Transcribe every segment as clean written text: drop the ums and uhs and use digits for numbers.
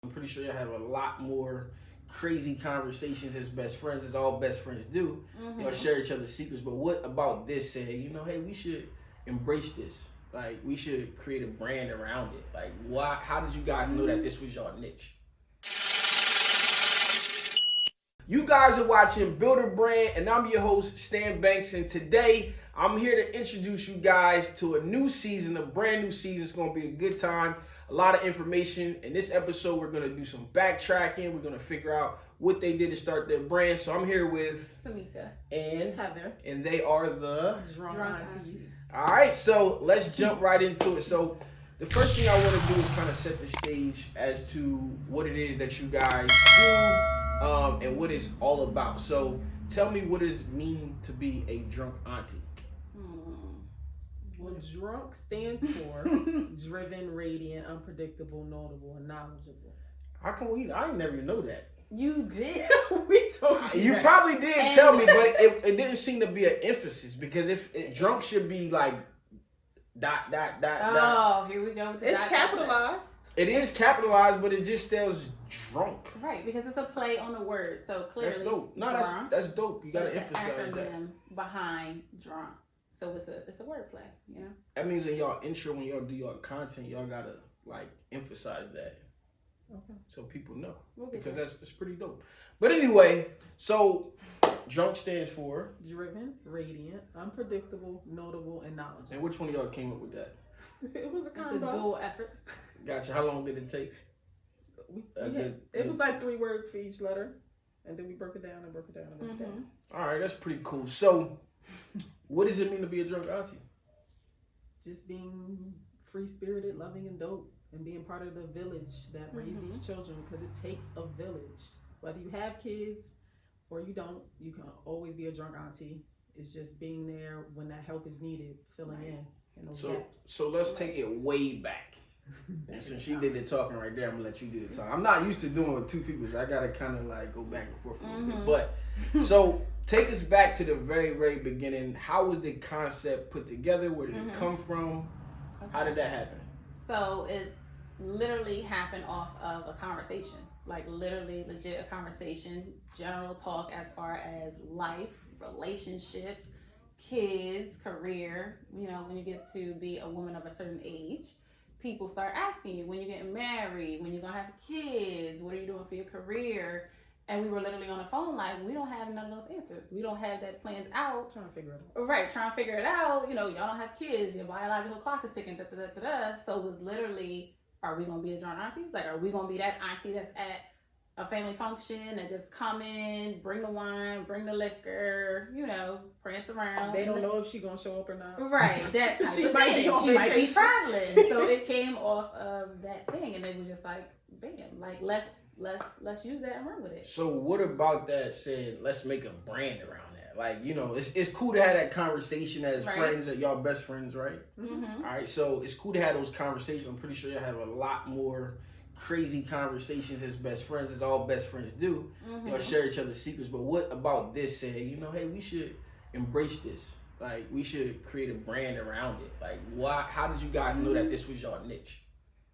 I'm pretty sure you'll have a lot more crazy conversations as best friends, as all best friends do. Y'all share each other's secrets. But what about this say, hey, we should embrace this. Like, we should create a brand around it. Like, why? How did you guys know that this was your niche? You guys are watching Build a Brand, and I'm your host, Stan Banks, and today I'm here to introduce you guys to a new season, a brand new season. It's going to be a good time, a lot of information. In this episode, we're going to do some backtracking. We're going to figure out what they did to start their brand. So I'm here with Tamika and Heather, and they are the Drunk Aunties. All right, so let's jump right into it. So the first thing I want to do is kind of set the stage as to what it is that you guys do. And what it's all about. So tell me, what does it mean to be a drunk auntie? Well, drunk stands for driven, radiant, unpredictable, notable, and knowledgeable. How come I ain't never know that. You did. We told you. You that. probably did tell me, but it didn't seem to be an emphasis, because if drunk should be like ... Oh, here we go with the It's capitalized. It is capitalized, but it just spells drunk. Right, because it's a play on the word. So clearly, That's dope. No, drunk, that's dope. You gotta there's emphasize an that. acronym behind drunk. So it's a word play, you know. That means in y'all intro, when y'all do y'all content, y'all gotta like emphasize that. Okay. So people know, We'll because there. that's pretty dope. But anyway, so drunk stands for Driven, radiant, unpredictable, notable, and knowledgeable. And which one of y'all came up with that? It was a It's a combo. dual effort. Gotcha. How long did it take? It was like 3 words for each letter, and then we broke it down and broke it down and broke it down. All right, that's pretty cool. So, what does it mean to be a drunk auntie? Just being free-spirited, loving, and dope, and being part of the village that raised these children, because it takes a village. Whether you have kids or you don't, you can always be a drunk auntie. It's just being there when that help is needed, filling in those gaps. So let's take it way back. And since she did the talking right there, I'm gonna let you do the talking. I'm not used to doing it with 2 people, so I gotta kind of like go back and forth a little bit. But so take us back to the very, very beginning. How was the concept put together? Where did it come from? Okay. How did that happen? So it literally happened off of a conversation, like literally legit a conversation, general talk as far as life, relationships, kids, career. You know, when you get to be a woman of a certain age, people start asking you when you're getting married, when you're gonna have kids, what are you doing for your career? And we were literally on the phone like, we don't have none of those answers. We don't have that plans out. Trying to figure it out. Right, trying to figure it out. You know, y'all don't have kids. Your biological clock is ticking. So it was literally, are we gonna be a drunk aunties? Like, are we gonna be that auntie that's at a family function and just come in, bring the wine, bring the liquor, you know, prance around. They don't know if she's gonna show up or not. Right, that type She of might thing. be on She might be vacation. traveling. So it came off of that thing, and it was just like, bam, like let's use that and run with it. So what about that said, let's make a brand around that? Like, you know, it's cool to have that conversation as friends, that y'all best friends, right? Mm-hmm. All right, so it's cool to have those conversations. I'm pretty sure you'll have a lot more crazy conversations as best friends, as all best friends do. Y'all share each other's secrets. But what about this say, hey, we should embrace this. Like, we should create a brand around it. Like, why? How did you guys know that this was your niche?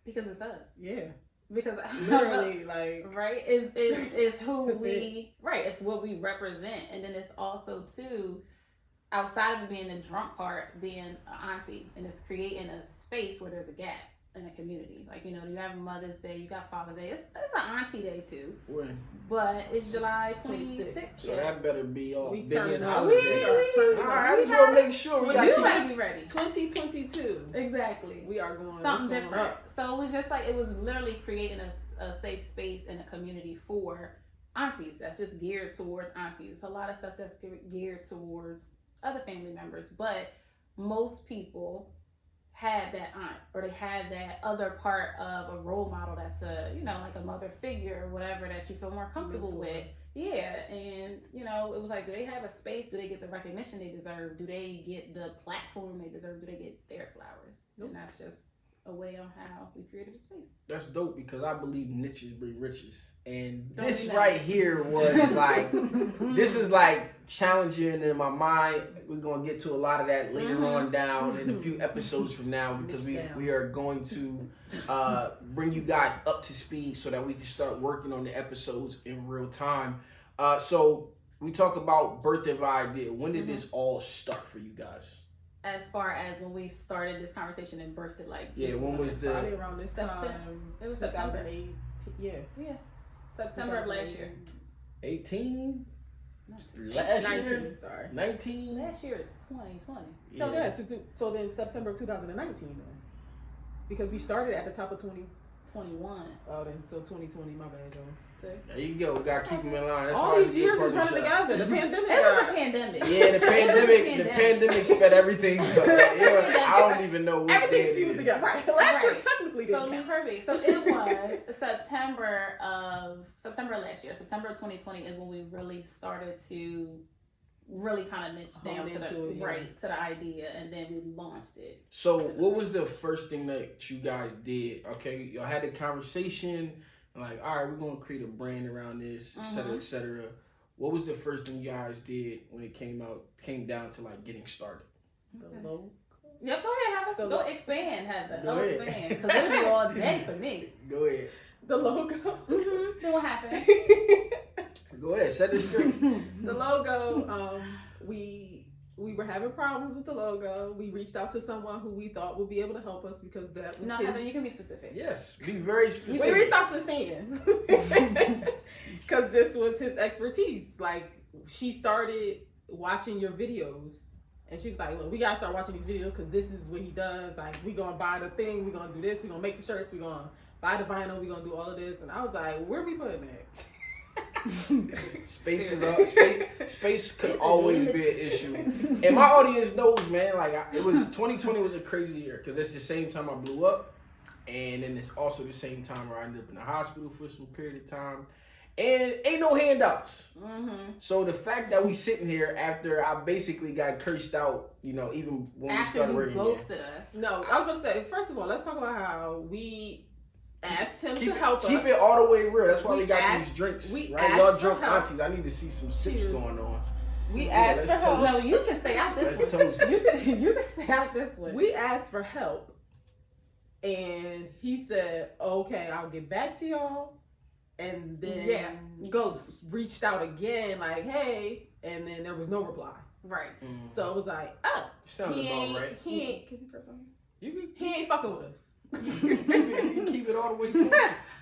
Because it's us. Yeah. Because literally, like, right, is who we right. It's what we represent, and then it's also too, outside of being the drunk part, being an auntie, and it's creating a space where there's a gap in a community. Like, you know, you have Mother's Day, you got Father's Day. It's an Auntie Day too. When? But it's July 26th. So that better be all we business turn up. holiday. All right, I just want to make sure we got you might be ready. 2022. Exactly. We are going something going different. up. So it was just like, it was literally creating a safe space in a community for aunties. That's just geared towards aunties. It's a lot of stuff that's geared towards other family members, but most people have that aunt, or they have that other part of a role model that's a, you know, like a mother figure or whatever that you feel more comfortable with. Yeah, and you know, it was like, do they have a space? Do they get the recognition they deserve? Do they get the platform they deserve? Do they get their flowers? Nope. And that's just a way on how we created a space. That's dope because I believe niches bring riches. And Don't this do that. right here was like, this is like challenging in my mind. We're going to get to a lot of that later on down in a few episodes from now because we are going to bring you guys up to speed so that we can start working on the episodes in real time. So we talk about birth of idea. When did this all start for you guys? As far as when we started this conversation and birthed it, like When was the... Probably around this time. It was September. 2008. Yeah. September of last year. 18? Not Last 19, year? sorry. 19? Last year is 2020. So so then September of 2019 then. Because we started at the top of 21. Oh, then so 2020, my bad, y'all. There you go. Gotta keep them in line. That's all why these it's a years good is running partnership. together. The pandemic. It was a pandemic. Yeah, the pandemic sped everything. I don't even know what Everything's day it fused is. together. Right. Last year Right. technically So didn't be count. perfect. So it was September of last year. September of 2020 is when we really started to really kind of niche down Hone to into the it, yeah. to the idea, and then we launched it. So what was the first thing that you guys did? Okay, y'all had a conversation, like, all right, we're gonna create a brand around this, et cetera, et cetera. What was the first thing you guys did when it came down to like getting started? The logo. Yep, go ahead, Heather. Go expand, Heather. Go Go ahead. expand, because it'll be all day for me. Go ahead. The logo. Then what happened? Go ahead, set it straight. The logo, we were having problems with the logo. We reached out to someone who we thought would be able to help us because that was No, his... Heather, you can be specific. Yes, be very specific. We reached out to Stan because this was his expertise. Like, she started watching your videos and she was like, look, we gotta start watching these videos because this is what he does. Like, we gonna buy the thing, we gonna do this, we gonna make the shirts, we gonna buy the vinyl, we gonna do all of this. And I was like, where are we putting that? Space could always be an issue, and my audience knows, man. Like, it was 2020 was a crazy year because it's the same time I blew up, and then it's also the same time where I ended up in the hospital for some period of time, and ain't no handouts. So the fact that we sitting here after I basically got cursed out, even when After we started you working, ghosted us. No, I was gonna say, first of all, let's talk about how we asked him to help us. Keep it all the way real. That's why we got asked- these drinks. we Right? asked Y'all for drunk help. aunties. I need to see some sips Cheers. going on. We asked for let's help. toast. No, you can stay out this Let's one. toast. You can stay out this one. We asked for help, and he said, "Okay, I'll get back to y'all." And then ghost reached out again, like, "Hey," and then there was no reply. right. So it was like, "Oh, Sounds he about ain't, right. he ain't, can you curse on me? You He ain't fucking with us. can keep it all the way through.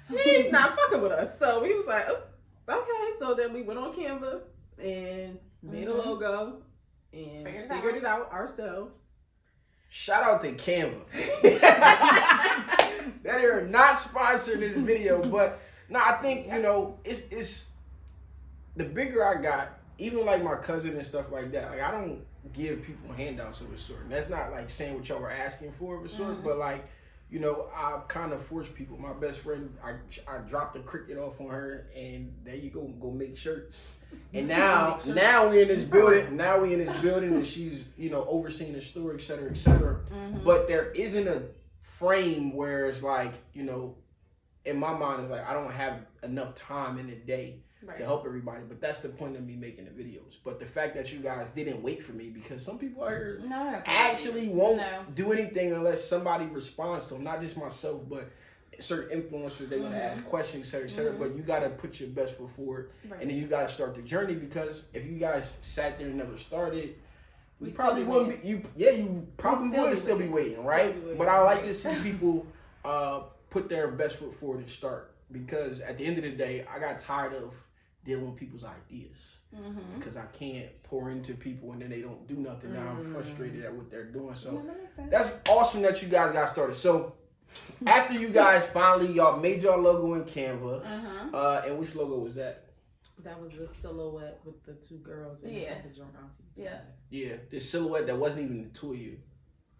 He's not fucking with us." So we was like, "Oh, okay." So then we went on Canva and made a logo and figured it out ourselves. Shout out to Canva. That are not sponsoring this video, but no, I think it's the bigger I got, even like my cousin and stuff like that. Like, I don't give people handouts of a sort. And that's not like saying what y'all were asking for of a sort, but like, I kind of force people. My best friend, I dropped the cricket off on her, and there you go make shirts. And now we in this building. Now we in this building, and she's overseeing the store, et cetera, et cetera. But there isn't a frame where it's like in my mind, it's like I don't have enough time in the day to help everybody. But that's the point of me making the videos. But the fact that you guys didn't wait for me, because some people out here actually won't do anything unless somebody responds to them. Not just myself, but certain influencers. They're gonna ask questions, et cetera. But you gotta put your best foot forward, and then you gotta start the journey. Because if you guys sat there and never started, we probably wouldn't be. You probably would still be waiting, right? But I like to see people put their best foot forward and start, because at the end of the day, I got tired of dealing with people's ideas because I can't pour into people and then they don't do nothing. Now I'm frustrated at what they're doing. So that's awesome that you guys got started. So after you guys finally y'all made your logo in Canva, and which logo was that? That was the silhouette with the two girls and the drunk aunties. Yeah, this silhouette that wasn't even the two of you.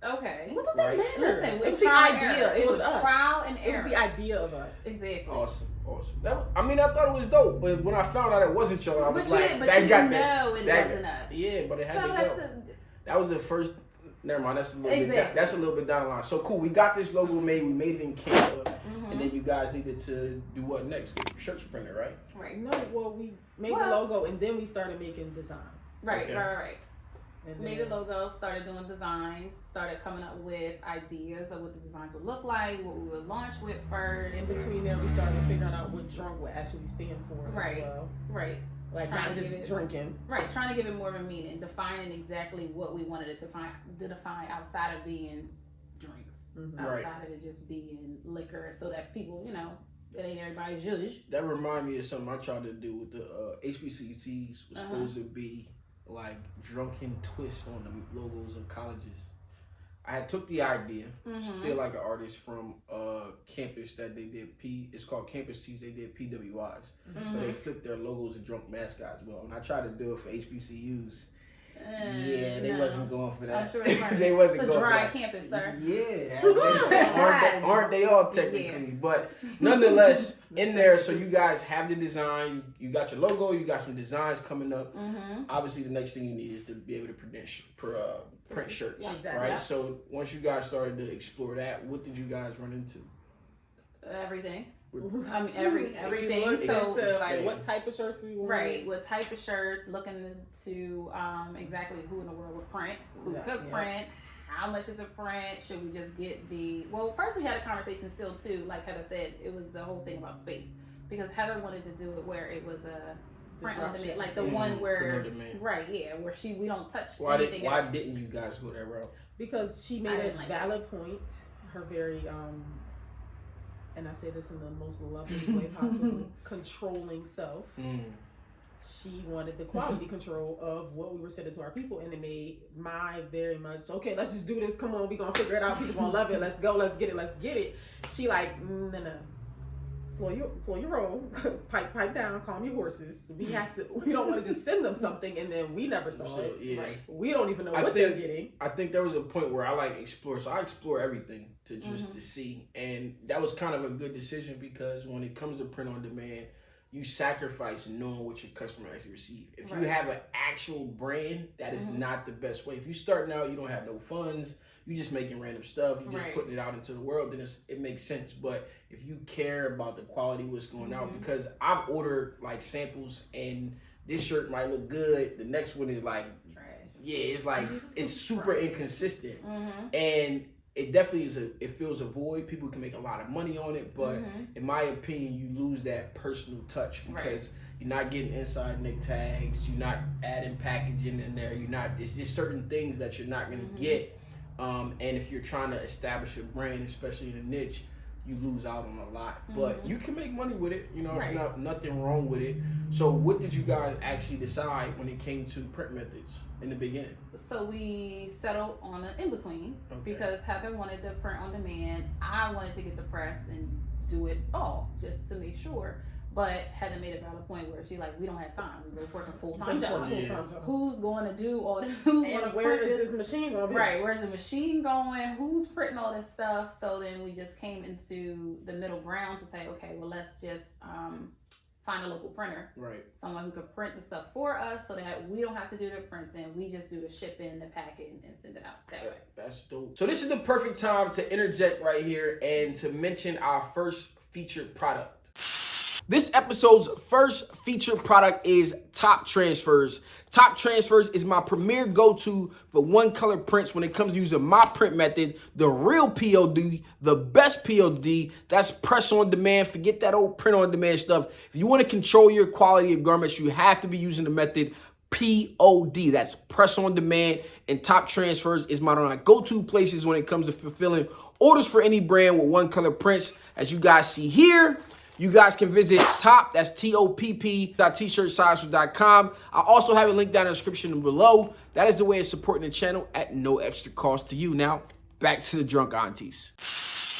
Okay. What does that matter? Listen, it's the idea. It was us. trial and It error. was the idea of us. Exactly. Awesome. I thought it was dope, but when I found out it wasn't y'all, I was But like, you that got know that. it wasn't us. Yeah, but it had So to that's go. That was the first Never mind. That's a little Exactly. bit. That's a little bit down the line. So cool. We got this logo made. We made it in Canva, and then you guys needed to do what next? Get shirts printed, right? Right. No, well, we made the logo and then we started making designs. Right, Okay. right. And Made the logo, started doing designs, started coming up with ideas of what the designs would look like, what we would launch with first. in between there, we started figuring out what drunk would actually stand for Right. as well. Right. Like Trying not to just give it- drinking. Right, trying to give it more of a meaning, defining exactly what we wanted it to define outside of being drinks, outside of it just being liquor, so that people, you know, it ain't everybody's judge. That remind me of something I tried to do with the HBCUs. Was supposed to be like drunken twists on the logos of colleges. I had took the idea, still like an artist from campus that they did it's called Campus Tees, they did PWIs. So they flipped their logos of drunk mascots. Well, and I tried to do it for HBCUs. Yeah, they wasn't going for that. I'm sure it's hard. They wasn't It's a going for dry that. campus, sir. Yeah. aren't they all technically? But nonetheless, in there, so you guys have the design, you got your logo, you got some designs coming up. Obviously, the next thing you need is to be able to print shirts, Exactly. right? So once you guys started to explore that, what did you guys run into? Everything. I mean, everything. We So, looked into like what type of shirts we wanted. right, what type of shirts, looking into exactly who in the world would print, who could print, how much is a print, should we just get well, first we had a conversation still too, like Heather said, it was the whole thing about space, because Heather wanted to do it where it was a print on demand, like the one where, right, yeah, where we don't touch anything. Why didn't you guys go that route? Because she made a valid point. Her very and I say this in the most lovely way possible, controlling self. She wanted the quality control of what we were sending to our people, and it made my very much, okay, let's just do this, come on, we gonna figure it out, people gonna love it, let's go, let's get it. She like, no. Slow your roll, pipe down, calm your horses. We don't want to just send them something and then we never saw it. Yeah. Right. We don't even know what they're getting. I think there was a point where I like explore. So I explore everything to just to see. And that was kind of a good decision because when it comes to print on demand, you sacrifice knowing what your customer actually receive. If you have an actual brand, that is not the best way. If you starting out, you don't have no funds, you just making random stuff, you just putting it out into the world, then it makes sense. But if you care about the quality, what's going out, because I've ordered like samples and this shirt might look good, the next one is like trash. Yeah, it's like it's super inconsistent. And it definitely it fills a void. People can make a lot of money on it, but in my opinion, you lose that personal touch because you're not getting inside neck tags, you're not adding packaging in there, it's just certain things that you're not gonna get. And if you're trying to establish a brand, especially in a niche, you lose out on a lot. But you can make money with it. You know, it's nothing wrong with it. So what did you guys actually decide when it came to print methods in the beginning? So we settled on an in-between because Heather wanted the print on demand. I wanted to get the press and do it all just to make sure. But Heather made a valid point where she like, we don't have time. We were working full-time jobs. Who's going to do all this? Who's going to where is this machine going to be? Right, where's the machine going? Who's printing all this stuff? So then we just came into the middle ground to say, okay, well, let's just find a local printer. Right. Someone who could print the stuff for us so that we don't have to do the printing. We just do the shipping, the packing, and send it out that way. That's dope. So this is the perfect time to interject right here and to mention our first featured product. This episode's first featured product is Top Transfers. Top Transfers is my premier go-to for one-color prints when it comes to using my print method, the real POD, the best POD. That's press on demand. Forget that old print on demand stuff. If you want to control your quality of garments, you have to be using the method POD. That's press on demand, and Top Transfers is my go-to places when it comes to fulfilling orders for any brand with one-color prints. As you guys see here, you guys can visit that's topp.t-shirtsizers.com. I also have a link down in the description below. That is the way of supporting the channel at no extra cost to you. Now, back to the Drunk Aunties.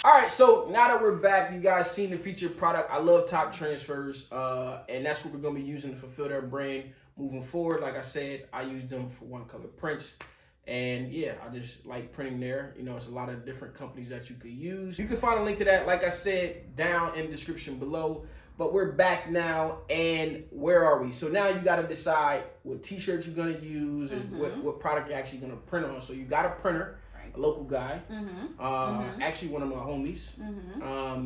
All right, so now that we're back, you guys seen the featured product. I love Top Transfers, and that's what we're going to be using to fulfill their brand moving forward. Like I said, I use them for one-color prints. And yeah, I just like printing there. You know, it's a lot of different companies that you could use. You can find a link to that, like I said, down in the description below. but we're back now, and where are we? So now you got to decide what t-shirts you're going to use and what product you're actually going to print on. So you got a printer, a local guy, actually one of my homies,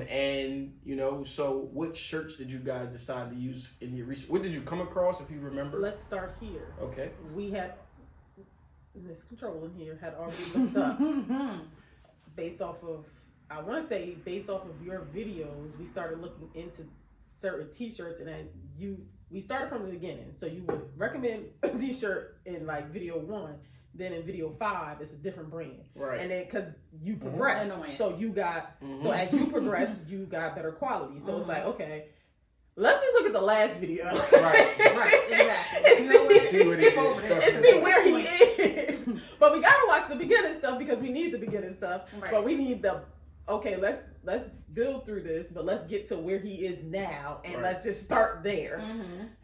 and you know, so what shirts did you guys decide to use in your research? What did you come across, if you remember? Let's start here. Okay. So we had Miss Control in here had already looked up based off of, I want to say based off of your videos, we started looking into certain t-shirts, and then we started from the beginning. So you would recommend a t-shirt in like video 1, then in video 5 it's a different brand, right? And then because you progress, so you got so as you progress you got better quality. So it's like, okay, let's just look at the last video, right, exactly. See what it is, and see where he is. But we gotta watch the beginning stuff because we need the beginning stuff. Right. But we need the let's build through this, but let's get to where he is now, and let's just start there.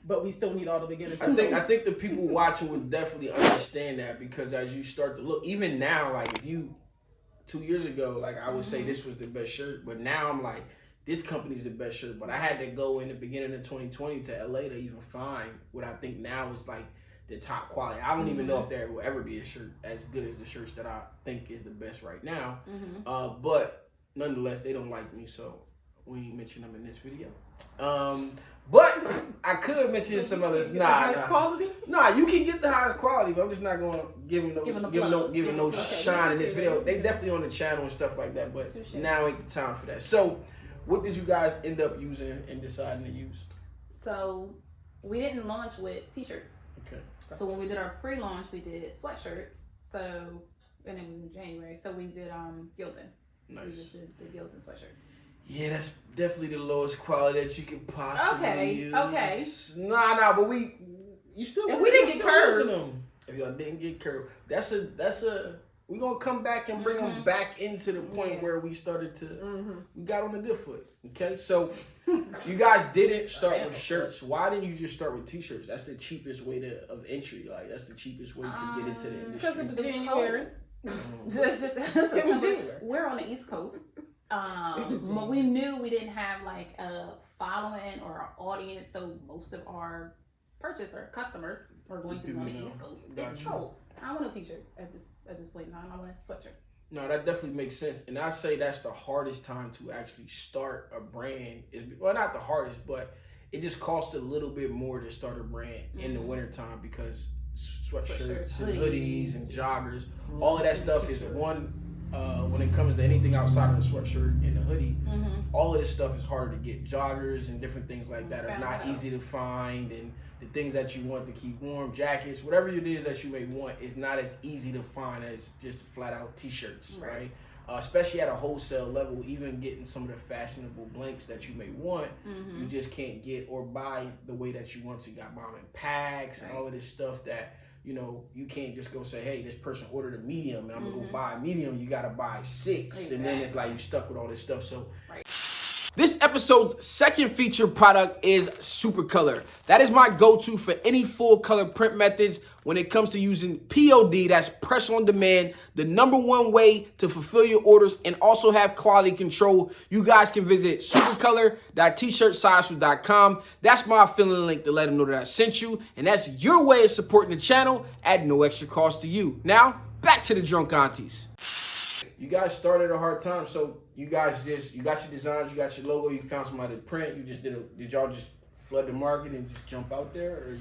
But we still need all the beginning stuff. I think the people watching would definitely understand that, because as you start to look, even now, like if you 2 years ago, like I would say this was the best shirt, but now I'm like, this company's the best shirt. But I had to go in the beginning of 2020 to LA to even find what I think now is like the top quality. I don't even know if there will ever be a shirt as good as the shirts that I think is the best right now. But nonetheless, they don't like me, so we ain't mention them in this video. But I could mention some others. Highest quality? Nah, you can get the highest quality, but I'm just not gonna give them no shine in this video. They definitely on the channel and stuff like that, but now ain't the time for that. So, what did you guys end up using and deciding to use? So, we didn't launch with t-shirts. Okay. So when we did our pre-launch, we did sweatshirts. So, and it was in January. So we did Gildan. Nice. We just did the Gildan sweatshirts. Yeah, that's definitely the lowest quality that you could possibly use. Okay. Nah, but you still. If we didn't get curved, if y'all didn't get curved, that's a. We're gonna come back and bring them back into the point where we started to. We got on the good foot. Okay, so you guys didn't start with shirts. Why didn't you just start with t-shirts? That's the cheapest way of entry. Like that's the cheapest way to get into the industry. Because it was January. It was January. We're on the East Coast. But we knew we didn't have like a following or an audience, so most of our customers are going to be on the East Coast. It's cold. I want a t-shirt at this point in time. I want a sweatshirt. No, that definitely makes sense, and I say that's the hardest time to actually start a brand. Well, not the hardest, but it just costs a little bit more to start a brand in the wintertime, because sweatshirts and hoodies and joggers, all of that stuff is one. When it comes to anything outside of the sweatshirt and the hoodie, all of this stuff is harder to get. Joggers and different things like that are not easy to find, and the things that you want to keep warm, jackets, whatever it is that you may want, is not as easy to find as just flat out t-shirts, right? Especially at a wholesale level, even getting some of the fashionable blanks that you may want, you just can't get or buy the way that you want to. You got buying packs and all of this stuff that, you know, you can't just go say, hey, this person ordered a medium and I'm gonna go buy a medium. You gotta buy 6, and then it's like you stuck with all this stuff. So this episode's second featured product is Supercolor. That is my go-to for any full color print methods when it comes to using POD, that's press on demand, the #1 way to fulfill your orders and also have quality control. You guys can visit supercolor.tshirtsizers.com. That's my affiliate link to let them know that I sent you, and that's your way of supporting the channel at no extra cost to you. Now, back to the Drunk Aunties. You guys started a hard time, so you guys you got your designs, you got your logo, you found somebody to print, you just did y'all just flood the market and just jump out there, or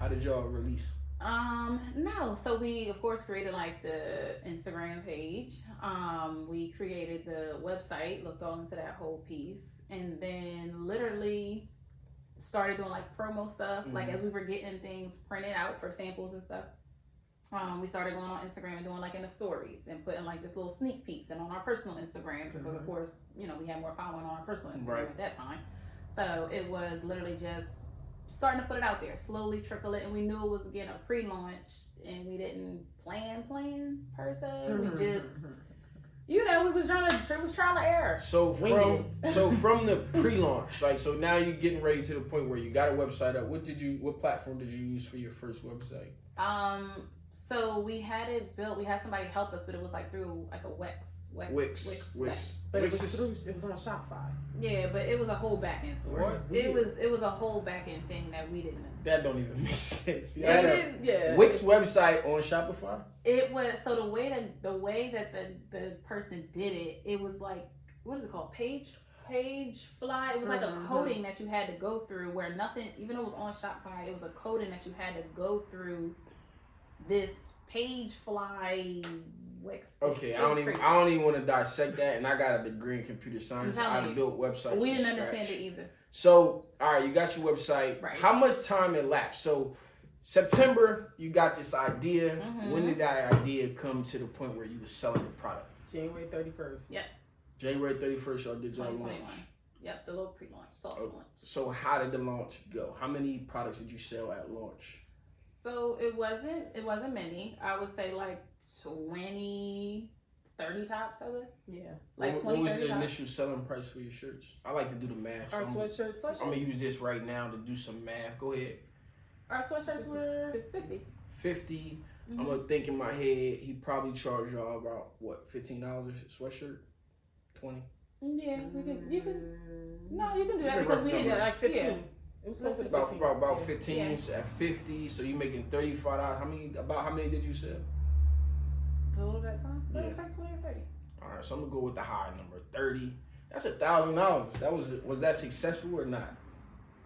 how did y'all release? No, so we of course created like the Instagram page, we created the website, looked all into that whole piece, and then literally started doing like promo stuff, like as we were getting things printed out for samples and stuff. We started going on Instagram and doing like in the stories and putting like just little sneak peeks, and on our personal Instagram, because of course, you know, we had more following on our personal Instagram at that time. So it was literally just starting to put it out there, slowly trickle it, and we knew it was again a pre-launch, and we didn't plan per se. We just, you know, it was trial and error. So from the pre-launch, like, so now you're getting ready to the point where you got a website up. What platform did you use for your first website? So we had it built. We had somebody help us, but it was like through like a Wix. But Wix it was on Shopify. Yeah, but it was a whole back end store. What? It was a whole back end thing that we didn't understand. That don't even make sense. Yeah. Wix website on Shopify. It was so the way that the person did it, it was like, what is it called? Page fly. It was like a coding that you had to go through where nothing, even though it was on Shopify, it was a coding that you had to go through this page fly Wix. Okay, I don't even want to dissect that, and I got a degree in computer science. I built websites. We didn't understand it either. So, all right, you got your website. Right. How much time elapsed? So, September, you got this idea. When did that idea come to the point where you were selling the product? January 31st. Yep. January 31st, y'all did your launch. Yep, the little pre-launch, soft launch. So, how did the launch go? How many products did you sell at launch? So it wasn't many. I would say like 20, 30 tops of it. Yeah. Like what 20, was 30 the tops. initial selling price for your shirts? I like to do the math. Our sweatshirts. I'm gonna use this right now to do some math. Go ahead. Our sweatshirts were 50. 50. I'm gonna think in my head. He probably charged y'all about what, $15 a sweatshirt, 20. Yeah, you can do that because we didn't like 15. Yeah. It was close to About 15 at 50. So you making $35. How many did you sell? Total that time? Yeah. It was like 20 or 30. All right, so I'm gonna go with the high number, 30. That's $1,000. Was that successful or not?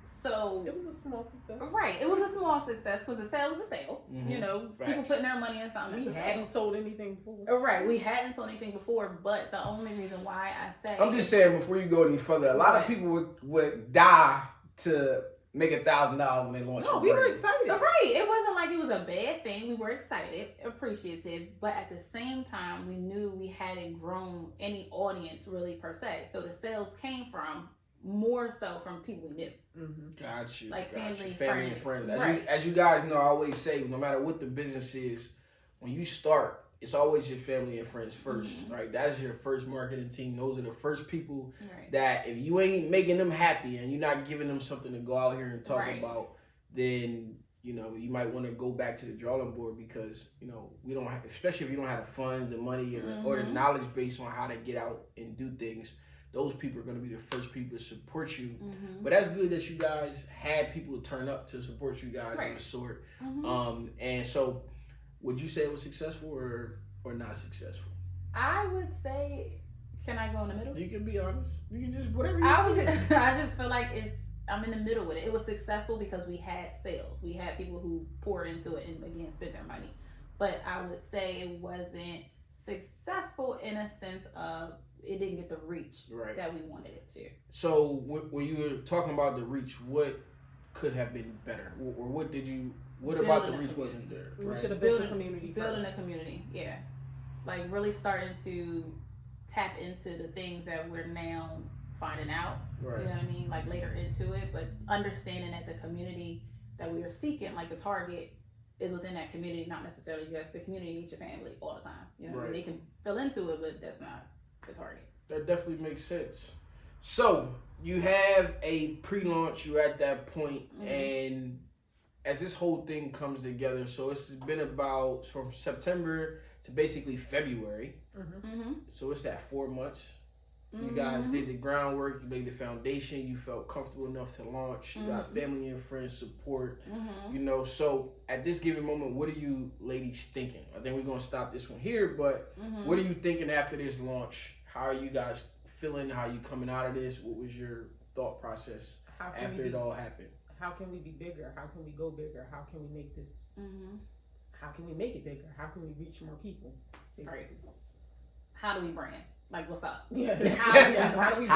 So it was a small success. Right, it was a small success because the sale was a sale. Mm-hmm. You know, Facts. people putting their money in something. We hadn't sold anything before. Right, we hadn't sold anything before, but the only reason why I say I'm just saying before you go any further, a lot of people would die to make $1,000 when they launch. No, we were excited. Right, it wasn't like it was a bad thing. We were excited, appreciative, but at the same time, we knew we hadn't grown any audience really per se. So the sales came from more so from people we knew. Mm-hmm. Got you. Like family and friends. Right. As you guys know, I always say, no matter what the business is, when you start, it's always your family and friends first, right? That's your first marketing team. Those are the first people that if you ain't making them happy and you're not giving them something to go out here and talk about, then, you know, you might want to go back to the drawing board because, you know, we don't have, especially if you don't have the funds and money or the knowledge base on how to get out and do things. Those people are going to be the first people to support you. But that's good that you guys had people turn up to support you guys of the sort. And so, would you say it was successful or not successful? I would say, can I go in the middle? You can be honest. You can just whatever. I just feel like I'm in the middle with it. It was successful because we had sales. We had people who poured into it and again spent their money. But I would say it wasn't successful in a sense of it didn't get the reach that we wanted it to. So when you were talking about the reach, what could have been better, or what about the reach wasn't there? We should have built a community. Building a community, yeah. Like really starting to tap into the things that we're now finding out. Right. You know what I mean? Like later into it, but understanding that the community that we are seeking, like the target, is within that community, not necessarily just the community needs your family all the time. You know what I mean? They can fill into it, but that's not the target. That definitely makes sense. So you have a pre-launch, you're at that point, and as this whole thing comes together, so it's been about from September to basically February. So it's that 4 months. You guys did the groundwork, you laid the foundation, you felt comfortable enough to launch, you got family and friends support, you know. So at this given moment, what are you ladies thinking? I think we're going to stop this one here, but what are you thinking after this launch? How are you guys feeling? How are you coming out of this? What was your thought process after it all happened? How can we be bigger? How can we go bigger? How can we make this? How can we make it bigger? How can we reach more people? Basically. How do we brand? Like, what's up? Yeah. How do we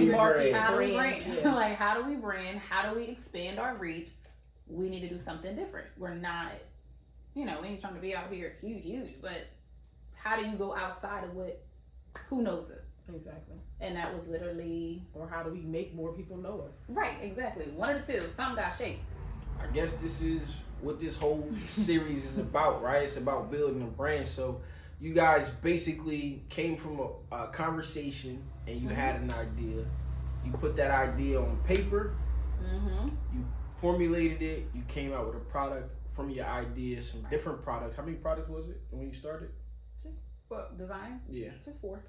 market? How do we brand? Yeah. Like, how do we brand? How do we expand our reach? We need to do something different. We're not, we ain't trying to be out here huge, but how do you go outside of who knows us? Exactly. And that was literally... Or how do we make more people know us? Right, exactly. One of the two. Something got shaped. I guess this is what this whole series is about, right? It's about building a brand. So you guys basically came from a conversation and you had an idea. You put that idea on paper. You formulated it. You came out with a product from your ideas, some different products. How many products was it when you started? Just designs? Yeah. Just 4.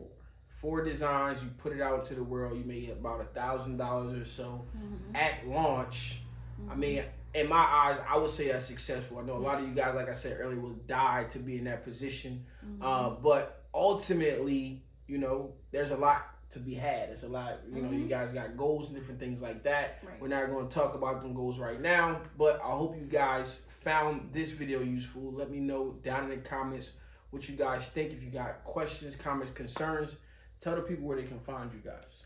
4 designs. You put it out to the world. You made about $1,000 or so at launch. I mean, in my eyes, I would say that's successful. I know a lot of you guys, like I said earlier, will die to be in that position. But ultimately, you know, there's a lot to be had. There's a lot, you know, you guys got goals and different things like that. Right. We're not going to talk about them goals right now, but I hope you guys found this video useful. Let me know down in the comments what you guys think. If you got questions, comments, concerns, tell the people where they can find you guys.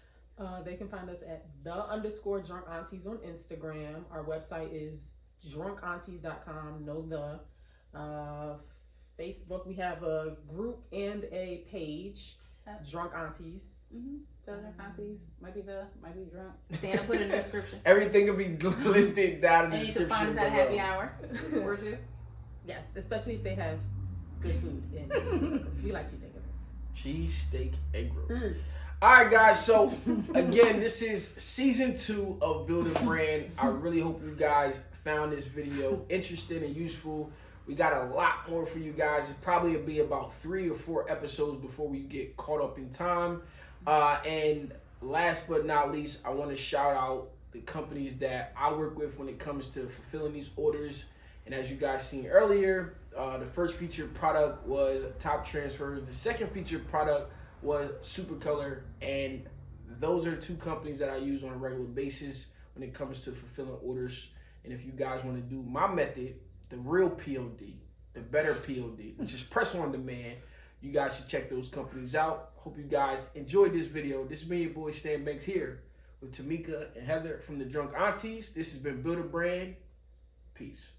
They can find us at _Drunk Aunties on Instagram. Our website is drunkaunties.com. Facebook, we have a group and a page, Drunk Aunties. Drunk Aunties might be drunk. Stan put it in the description. Everything will be listed down in the and you description. can find us at below. happy hour or 2. Yes, especially if they have good food and cheesesteak. We like cheesesteak egg Cheesesteak egg rolls. All right, guys. So again, this is season 2 of Build a Brand. I really hope you guys found this video interesting and useful. We got a lot more for you guys. It probably will be about 3 or 4 episodes before we get caught up in time. And last but not least, I want to shout out the companies that I work with when it comes to fulfilling these orders. And as you guys seen earlier, the first featured product was Top Transfers. The second featured product was Supercolor. And those are 2 companies that I use on a regular basis when it comes to fulfilling orders. And if you guys want to do my method, the real POD, the better POD, which is press on demand, you guys should check those companies out. Hope you guys enjoyed this video. This has been your boy Stan Banks here with Tamika and Heather from the Drunk Aunties. This has been Build a Brand. Peace.